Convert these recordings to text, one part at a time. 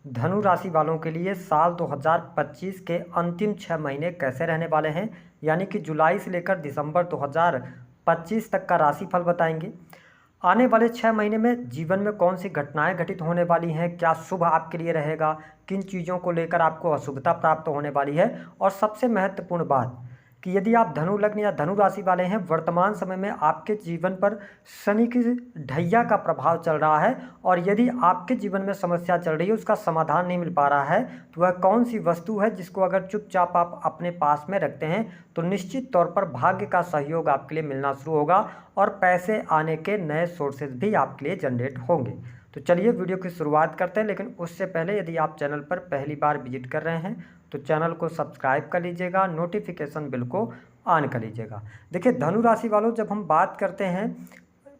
धनु राशि वालों के लिए साल 2025 के अंतिम 6 महीने कैसे रहने वाले हैं, यानी कि जुलाई से लेकर दिसंबर 2025 तक का राशिफल बताएंगे। आने वाले 6 महीने में जीवन में कौन सी घटनाएं घटित होने वाली हैं, क्या शुभ आपके लिए रहेगा, किन चीज़ों को लेकर आपको अशुभता प्राप्त होने वाली है। और सबसे महत्वपूर्ण बात कि यदि आप धनु लग्न या धनु राशि वाले हैं, वर्तमान समय में आपके जीवन पर शनि की ढैया का प्रभाव चल रहा है और यदि आपके जीवन में समस्या चल रही है, उसका समाधान नहीं मिल पा रहा है, तो वह कौन सी वस्तु है जिसको अगर चुपचाप आप अपने पास में रखते हैं तो निश्चित तौर पर भाग्य का सहयोग आपके लिए मिलना शुरू होगा और पैसे आने के नए सोर्सेज भी आपके लिए जनरेट होंगे। तो चलिए वीडियो की शुरुआत करते हैं, लेकिन उससे पहले यदि आप चैनल पर पहली बार विजिट कर रहे हैं तो चैनल को सब्सक्राइब कर लीजिएगा, नोटिफिकेशन बिल को ऑन कर लीजिएगा। देखिए धनु राशि वालों, जब हम बात करते हैं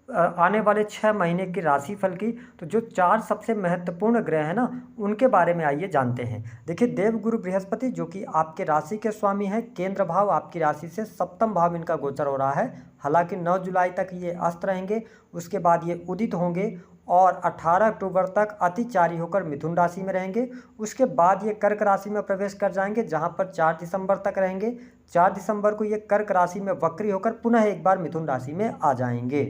आने वाले 6 महीने की राशिफल की, तो जो 4 सबसे महत्वपूर्ण ग्रह हैं ना, उनके बारे में आइए जानते हैं। देखिए देवगुरु बृहस्पति जो कि आपके राशि के स्वामी हैं, केंद्र भाव आपकी राशि से सप्तम भाव में इनका गोचर हो रहा है। हालांकि 9 जुलाई तक ये अस्त रहेंगे, उसके बाद ये उदित होंगे और 18 अक्टूबर तक अतिचारी होकर मिथुन राशि में रहेंगे। उसके बाद ये कर्क राशि में प्रवेश कर जाएंगे, जहां पर 4 दिसंबर तक रहेंगे। 4 दिसंबर को ये कर्क राशि में वक्री होकर पुनः एक बार मिथुन राशि में आ जाएंगे।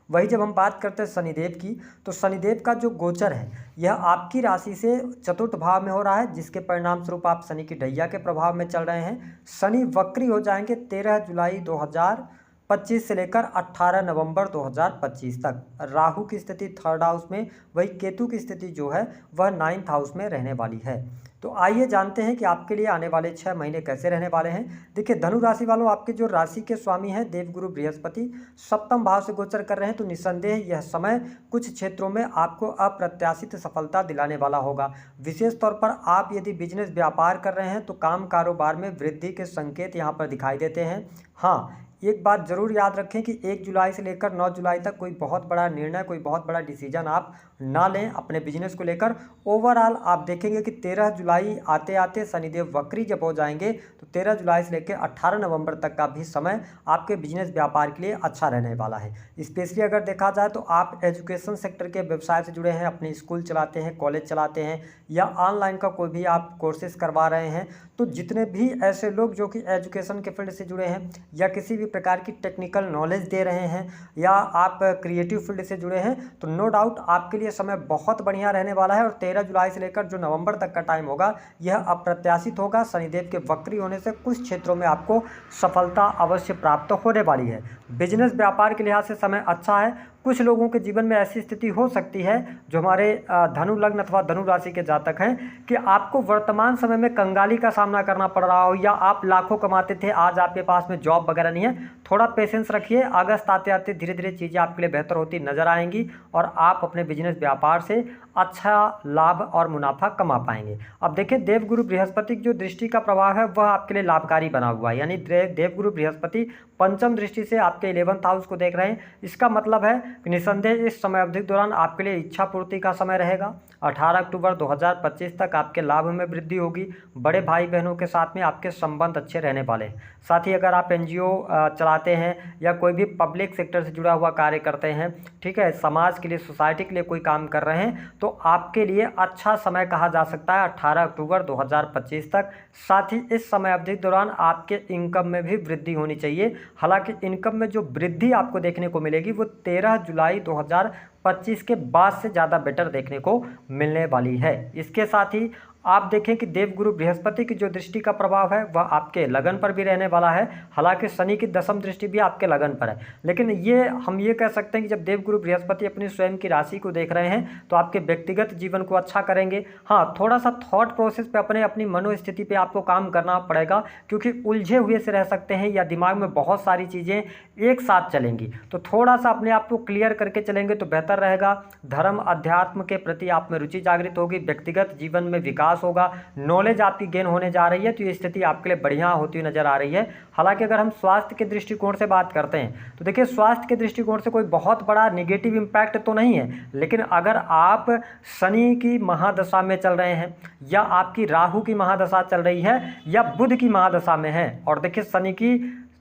वही जब हम बात करते हैं शनिदेव की, तो शनिदेव का जो गोचर है यह आपकी राशि से चतुर्थ भाव में हो रहा है, जिसके परिणाम स्वरूप आप शनि की ढैया के प्रभाव में चल रहे हैं। शनि वक्री हो जाएंगे 13 जुलाई 2025 से लेकर 18 नवंबर 2025 तक। राहु की स्थिति 3rd हाउस में, वही केतु की स्थिति जो है वह 9th हाउस में रहने वाली है। तो आइए जानते हैं कि आपके लिए आने वाले 6 महीने कैसे रहने वाले हैं। देखिए धनु राशि वालों, आपके जो राशि के स्वामी हैं देवगुरु बृहस्पति सप्तम भाव से गोचर कर रहे हैं, तो निस्संदेह यह समय कुछ क्षेत्रों में आपको अप्रत्याशित सफलता दिलाने वाला होगा। विशेष तौर पर आप यदि बिजनेस व्यापार कर रहे हैं तो काम कारोबार में वृद्धि के संकेत यहाँ पर दिखाई देते हैं। हाँ, एक बात जरूर याद रखें कि 1 जुलाई से लेकर 9 जुलाई तक कोई बहुत बड़ा निर्णय, कोई बहुत बड़ा डिसीजन आप ना लें अपने बिजनेस को लेकर। ओवरऑल आप देखेंगे कि 13 जुलाई आते आते शनिदेव वक्री जब हो जाएंगे तो 13 जुलाई से लेकर 18 नवंबर तक का भी समय आपके बिजनेस व्यापार के लिए अच्छा रहने वाला है। स्पेशली अगर देखा जाए तो आप एजुकेशन सेक्टर के व्यवसाय से जुड़े हैं, अपने स्कूल चलाते हैं, कॉलेज चलाते हैं या ऑनलाइन का कोई भी आप कोर्सेज करवा रहे हैं, तो जितने भी ऐसे लोग जो कि एजुकेशन के फील्ड से जुड़े हैं या किसी भी प्रकार की टेक्निकल नॉलेज दे रहे हैं या आप क्रिएटिव फील्ड से जुड़े हैं, तो नो डाउट आपके लिए समय बहुत बढ़िया रहने वाला है। और 13 जुलाई से लेकर जो नवंबर तक का टाइम होगा यह अप्रत्याशित होगा। शनिदेव के वक्री होने से कुछ क्षेत्रों में आपको सफलता अवश्य प्राप्त होने वाली है। बिजनेस व्यापार के लिहाज से समय अच्छा है। कुछ लोगों के जीवन में ऐसी स्थिति हो सकती है जो हमारे धनु लग्न अथवा धनु राशि के जातक हैं कि आपको वर्तमान समय में कंगाली का सामना करना पड़ रहा हो, या आप लाखों कमाते थे, आज आपके पास में जॉब वगैरह नहीं है। थोड़ा पेशेंस रखिए, अगस्त आते आते धीरे धीरे चीज़ें आपके लिए बेहतर होती नजर आएंगी और आप अपने बिजनेस व्यापार से अच्छा लाभ और मुनाफा कमा पाएंगे। अब देखिए देवगुरु बृहस्पति की जो दृष्टि का प्रभाव है वह आपके लिए लाभकारी बना हुआ है, यानी देवगुरु बृहस्पति पंचम दृष्टि से आपके 11th हाउस को देख रहे हैं। इसका मतलब है कि निसंदेह इस समय अवधि के दौरान आपके लिए इच्छा पूर्ति का समय रहेगा। 18 अक्टूबर 2025 तक आपके लाभ में वृद्धि होगी। बड़े भाई बहनों के साथ में आपके संबंध अच्छे रहने वाले हैं। साथ ही अगर आप एनजीओ चलाते हैं या कोई भी पब्लिक सेक्टर से जुड़ा हुआ कार्य करते हैं, ठीक है, समाज के लिए, सोसाइटी के लिए कोई काम कर रहे हैं, तो आपके लिए अच्छा समय कहा जा सकता है 18 अक्टूबर 2025 तक। साथ ही इस समय अवधि के दौरान आपके इनकम में भी वृद्धि होनी चाहिए। हालांकि इनकम में जो वृद्धि आपको देखने को मिलेगी वो 13 जुलाई 2025 के बाद से ज़्यादा बेटर देखने को मिलने वाली है। इसके साथ ही आप देखें कि देवगुरु बृहस्पति की जो दृष्टि का प्रभाव है वह आपके लगन पर भी रहने वाला है। हालांकि शनि की 10वीं दृष्टि भी आपके लगन पर है, लेकिन हम ये कह सकते हैं कि जब देवगुरु बृहस्पति अपनी स्वयं की राशि को देख रहे हैं तो आपके व्यक्तिगत जीवन को अच्छा करेंगे। हाँ, थोड़ा सा थॉट प्रोसेस पे अपनी मनोस्थिति पे आपको काम करना पड़ेगा, क्योंकि उलझे हुए से रह सकते हैं या दिमाग में बहुत सारी चीज़ें एक साथ चलेंगी। तो थोड़ा सा अपने आप को क्लियर करके चलेंगे तो बेहतर रहेगा। धर्म अध्यात्म के प्रति आप में रुचि जागृत होगी, व्यक्तिगत जीवन में विकास होगा, नॉलेज आपकी गेन होने जा रही है, तो ये स्थिति आपके लिए बढ़िया होती हुई नजर आ रही है। हालांकि अगर हम स्वास्थ्य के दृष्टिकोण से बात करते हैं तो देखिए स्वास्थ्य के दृष्टिकोण से कोई बहुत बड़ा नेगेटिव इम्पैक्ट तो नहीं है, लेकिन अगर आप शनि की महादशा में चल रहे हैं या आपकी राहु की महादशा चल रही है या बुध की महादशा में है, और देखिए शनि की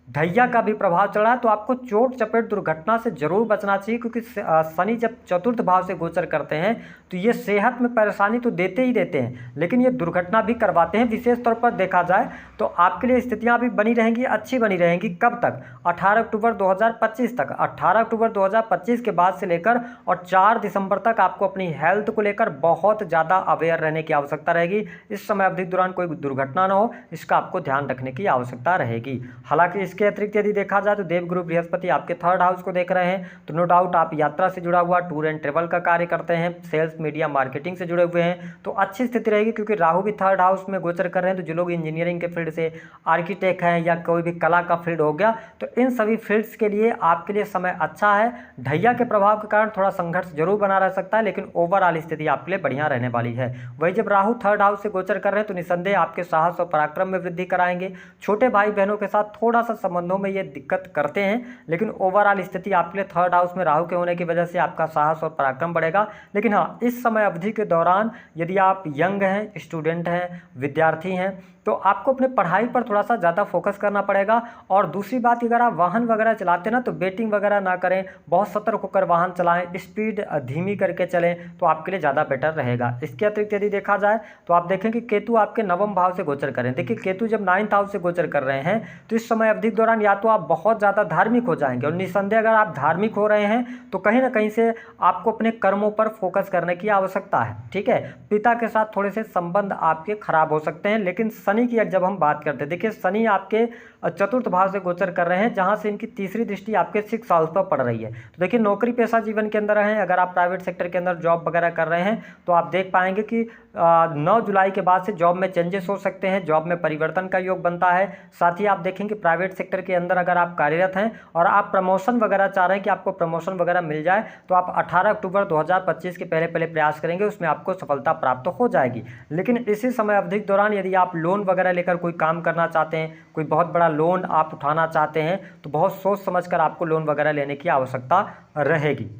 ढैया का भी प्रभाव चल रहा है, तो आपको चोट चपेट दुर्घटना से जरूर बचना चाहिए, क्योंकि शनि जब चतुर्थ भाव से गोचर करते हैं तो ये सेहत में परेशानी तो देते ही देते हैं, लेकिन ये दुर्घटना भी करवाते हैं। विशेष तौर पर देखा जाए तो आपके लिए स्थितियां भी बनी रहेंगी, अच्छी बनी रहेंगी। कब तक? 18 अक्टूबर 2025 तक। 18 अक्टूबर 2025 के बाद से लेकर और 4 दिसंबर तक आपको अपनी हेल्थ को लेकर बहुत ज़्यादा अवेयर रहने की आवश्यकता रहेगी। इस समय अवधि के दौरान कोई दुर्घटना ना हो, इसका आपको ध्यान रखने की आवश्यकता रहेगी। हालांकि इसके अतिरिक्त यदि देखा जाए तो देवगुरु बृहस्पति आपके 3rd हाउस को देख रहे हैं, तो नो डाउट आप यात्रा से जुड़ा हुआ टूर एंड ट्रेवल का कार्य करते हैं, सेल्स मीडिया मार्केटिंग से जुड़े हुए हैं, तो अच्छी स्थिति रहेगी। क्योंकि राहु भी 3rd हाउस में गोचर कर रहे हैं, तो जो लोग इंजीनियरिंग के फील्ड से, आर्किटेक्ट हैं या कोई भी कला का फील्ड हो गया, तो इन सभी फील्ड्स के लिए आपके लिए समय अच्छा है। ढैया के प्रभाव के कारण थोड़ा संघर्ष जरूर बना रह सकता है, लेकिन ओवरऑल स्थिति आपके लिए बढ़िया रहने वाली है। वही जब राहु 3rd हाउस से गोचर कर रहे हैं तो निसंदेह आपके साहस और पराक्रम में वृद्धि कराएंगे। छोटे भाई बहनों के साथ थोड़ा सा संबंधों में ये दिक्कत करते हैं, लेकिन ओवरऑल स्थिति आपके लिए 3rd हाउस में राहु के होने की वजह से आपका साहस और पराक्रम बढ़ेगा। लेकिन हाँ, इस समय अवधि के दौरान यदि आप यंग हैं, स्टूडेंट हैं, विद्यार्थी हैं, तो आपको अपने पढ़ाई पर थोड़ा सा ज़्यादा फोकस करना पड़ेगा। और दूसरी बात, अगर आप वाहन वगैरह चलाते ना तो बेटिंग वगैरह ना करें, बहुत सतर्क होकर वाहन चलाएं, स्पीड धीमी करके चलें, तो आपके लिए ज़्यादा बेटर रहेगा। इसके अतिरिक्त यदि देखा जाए तो आप देखें कि केतु आपके 9वें भाव से गोचर करें। देखिए, केतु जब 9th हाउस से गोचर कर रहे हैं तो इस समय अवधि के दौरान या तो आप बहुत ज़्यादा धार्मिक हो जाएंगे, और निसंदेह अगर आप धार्मिक हो रहे हैं तो कहीं ना कहीं से आपको अपने कर्मों पर फोकस करने की आवश्यकता है। ठीक है, पिता के साथ थोड़े से संबंध आपके खराब हो सकते हैं। लेकिन शनि की जब हम बात करते हैं, देखिए शनि आपके 4th भाव से गोचर कर रहे हैं, जहां से इनकी तीसरी दृष्टि आपके 6th हाउस पर पड़ रही है। तो देखिए, नौकरी पेशा जीवन के अंदर हैं, अगर आप प्राइवेट सेक्टर के अंदर जॉब वगैरह कर रहे हैं तो आप देख पाएंगे कि 9 जुलाई के बाद से जॉब में चेंजेस हो सकते हैं, जॉब में परिवर्तन का योग बनता है। साथ ही आप देखेंगे प्राइवेट सेक्टर के अंदर अगर आप कार्यरत हैं और आप प्रमोशन वगैरह चाह रहे हैं कि आपको प्रमोशन वगैरह मिल जाए, तो आप 18 अक्टूबर 2025 के पहले पहले प्रयास करेंगे, उसमें आपको सफलता प्राप्त हो जाएगी। लेकिन इसी समय अवधि के दौरान यदि आप लोन वगैरह लेकर कोई काम करना चाहते हैं, कोई बहुत बड़ा लोन आप उठाना चाहते हैं, तो बहुत सोच समझकर आपको लोन वगैरह लेने की आवश्यकता रहेगी।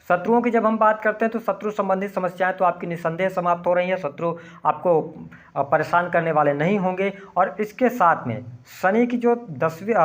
शत्रुओं की जब हम बात करते हैं तो शत्रु संबंधित समस्याएं तो आपकी निसंदेह समाप्त हो रही हैं, शत्रु आपको परेशान करने वाले नहीं होंगे। और इसके साथ में शनि की जो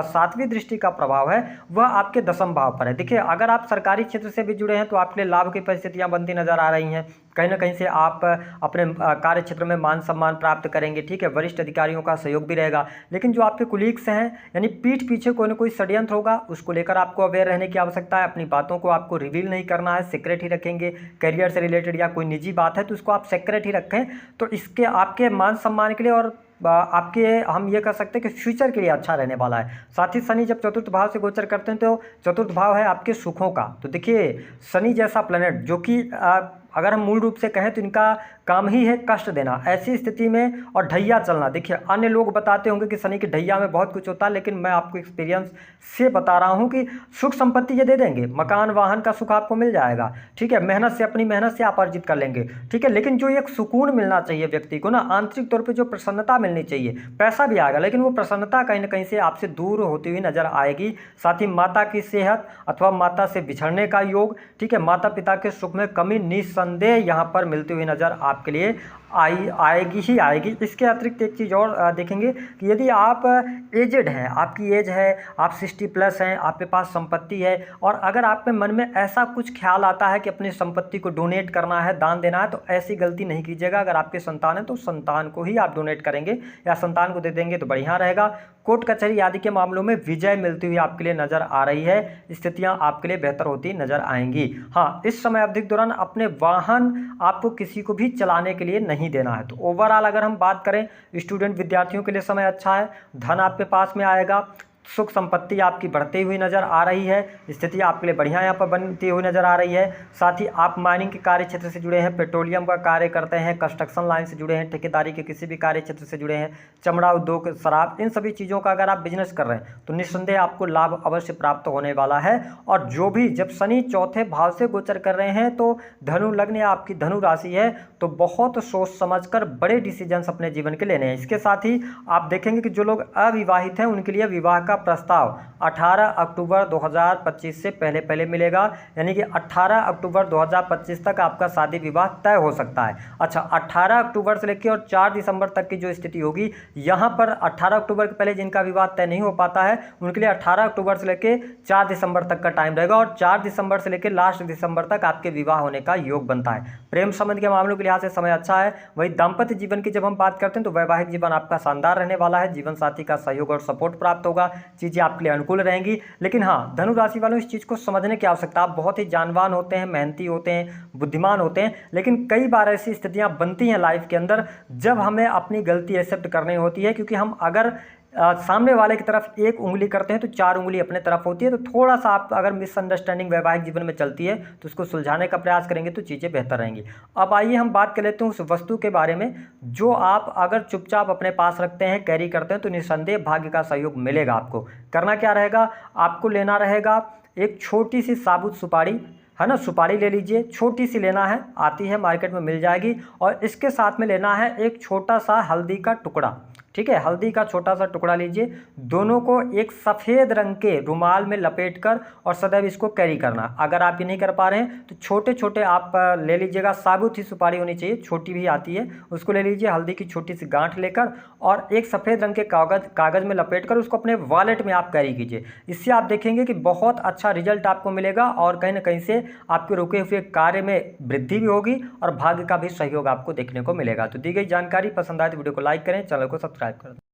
7वीं दृष्टि का प्रभाव है वह आपके 10वें भाव पर है। देखिए, अगर आप सरकारी क्षेत्र से भी जुड़े हैं तो आपके लिए लाभ की परिस्थितियां बनती नजर आ रही हैं। कहीं ना कहीं से आप अपने कार्य क्षेत्र में मान सम्मान प्राप्त करेंगे। ठीक है, वरिष्ठ अधिकारियों का सहयोग भी रहेगा। लेकिन जो आपके कुलीग्स हैं, यानी पीठ पीछे कोई ना कोई षड्यंत्र होगा, उसको लेकर आपको अवेयर रहने की आवश्यकता है। अपनी बातों को आपको रिवील नहीं करना है, सीक्रेट ही रखेंगे। करियर से रिलेटेड या कोई निजी बात है तो उसको आप सीक्रेट ही रखें, तो इसके आपके मान सम्मान के लिए और आपके, हम ये कह सकते हैं कि फ्यूचर के लिए अच्छा रहने वाला है। साथ ही शनि जब 4th भाव से गोचर करते हैं तो 4th भाव है आपके सुखों का। तो देखिए, शनि जैसा प्लेनेट जो कि अगर हम मूल रूप से कहें तो इनका काम ही है कष्ट देना, ऐसी स्थिति में और ढैया चलना। देखिए, अन्य लोग बताते होंगे कि शनि की ढैया में बहुत कुछ होता है, लेकिन मैं आपको एक्सपीरियंस से बता रहा हूं कि सुख संपत्ति ये दे देंगे, मकान वाहन का सुख आपको मिल जाएगा। ठीक है, मेहनत से, अपनी मेहनत से आप अर्जित कर लेंगे। ठीक है, लेकिन जो एक सुकून मिलना चाहिए व्यक्ति को ना, आंतरिक तौर पर जो प्रसन्नता मिलनी चाहिए, पैसा भी आएगा लेकिन वो प्रसन्नता कहीं ना कहीं से आपसे दूर होती हुई नजर आएगी। साथ ही माता की सेहत अथवा माता से बिछड़ने का योग, ठीक है, माता पिता के सुख में कमी निसंदेह यहाँ पर मिलती हुई नजर आपके लिए आएगी ही आएगी। इसके अतिरिक्त एक चीज़ और देखेंगे कि यदि आप एजेड हैं, आपकी एज है, आप 60+ हैं, आपके पास संपत्ति है, और अगर आपके मन में ऐसा कुछ ख्याल आता है कि अपनी संपत्ति को डोनेट करना है, दान देना है, तो ऐसी गलती नहीं कीजिएगा। अगर आपके संतान है तो संतान को ही आप डोनेट करेंगे या संतान को दे देंगे तो बढ़िया रहेगा। कोर्ट कचहरी आदि के मामलों में विजय मिलती हुई आपके लिए नजर आ रही है, स्थितियां आपके लिए बेहतर होती नजर आएंगी। हाँ, इस समय अवधि के दौरान अपने वाहन आपको किसी को भी चलाने के लिए नहीं देना है। तो ओवरऑल अगर हम बात करें, स्टूडेंट विद्यार्थियों के लिए समय अच्छा है, धन आपके पास में आएगा, सुख संपत्ति आपकी बढ़ती हुई नज़र आ रही है, स्थिति आपके लिए बढ़िया यहाँ पर बनती हुई नज़र आ रही है। साथ ही आप माइनिंग के कार्य क्षेत्र से जुड़े हैं, पेट्रोलियम का कार्य करते हैं, कंस्ट्रक्शन लाइन से जुड़े हैं, ठेकेदारी के किसी भी कार्य क्षेत्र से जुड़े हैं, चमड़ा उद्योग, शराब, इन सभी चीज़ों का अगर आप बिजनेस कर रहे हैं तो निस्संदेह आपको लाभ अवश्य प्राप्त होने वाला है। और जो भी, जब शनि 4थे भाव से गोचर कर रहे हैं तो धनु लग्न या आपकी धनु राशि है, तो बहुत सोच समझकर बड़े डिसीजंस अपने जीवन के लेने हैं। इसके साथ ही आप देखेंगे कि जो लोग अविवाहित हैं उनके लिए विवाह का का प्रस्ताव 18 अक्टूबर 2025 से पहले पहले मिलेगा, यानी कि 18 अक्टूबर 2025 तक आपका शादी विवाह तय हो सकता है। अच्छा, 18 अक्टूबर से लेकर और 4 दिसंबर तक की जो स्थिति होगी, यहाँ पर 18 अक्टूबर के पहले जिनका विवाह तय नहीं हो पाता है उनके लिए 18 अक्टूबर से लेकर 4 दिसंबर तक का टाइम रहेगा, और 4 दिसंबर से लेकर लास्ट दिसंबर तक आपके विवाह होने का योग बनता है। प्रेम संबंध के मामलों के लिहाज से समय अच्छा है। वही दाम्पत्य जीवन की जब हम बात करते हैं तो वैवाहिक जीवन आपका शानदार रहने वाला है। जीवन साथी का सहयोग और सपोर्ट प्राप्त होगा, चीज़ें आपके लिए अनुकूल रहेंगी। लेकिन हाँ, धनु राशि वालों, इस चीज़ को समझने की आवश्यकता, आप बहुत ही जानवान होते हैं, मेहनती होते हैं, बुद्धिमान होते हैं, लेकिन कई बार ऐसी स्थितियाँ बनती हैं लाइफ के अंदर जब हमें अपनी गलती एक्सेप्ट करनी होती है, क्योंकि हम अगर सामने वाले की तरफ एक उंगली करते हैं तो 4 उंगली अपने तरफ होती है। तो थोड़ा सा आप अगर मिसअंडरस्टैंडिंग वैवाहिक जीवन में चलती है तो उसको सुलझाने का प्रयास करेंगे तो चीज़ें बेहतर रहेंगी। अब आइए हम बात कर लेते हैं उस वस्तु के बारे में जो आप अगर चुपचाप अपने पास रखते हैं, कैरी करते हैं, तो निस्संदेह भाग्य का सहयोग मिलेगा। आपको करना क्या रहेगा, आपको लेना रहेगा एक छोटी सी साबुत सुपारी, है ना, सुपारी ले लीजिए, छोटी सी लेना है, आती है मार्केट में मिल जाएगी। और इसके साथ में लेना है एक छोटा सा हल्दी का टुकड़ा, ठीक है, हल्दी का छोटा सा टुकड़ा लीजिए। दोनों को एक सफ़ेद रंग के रुमाल में लपेटकर और सदैव इसको कैरी करना। अगर आप ये नहीं कर पा रहे हैं तो छोटे छोटे आप ले लीजिएगा, साबुत ही सुपारी होनी चाहिए, छोटी भी आती है, उसको ले लीजिए, हल्दी की छोटी सी गांठ लेकर और एक सफ़ेद रंग के कागज़ में लपेटकर उसको अपने वॉलेट में आप कैरी कीजिए। इससे आप देखेंगे कि बहुत अच्छा रिजल्ट आपको मिलेगा और कहीं ना कहीं से आपके रुके हुए कार्य में वृद्धि भी होगी और भाग्य का भी सहयोग आपको देखने को मिलेगा। तो दी गई जानकारी पसंद आए तो वीडियो को लाइक करें, चैनल को सब्सक्राइब करें।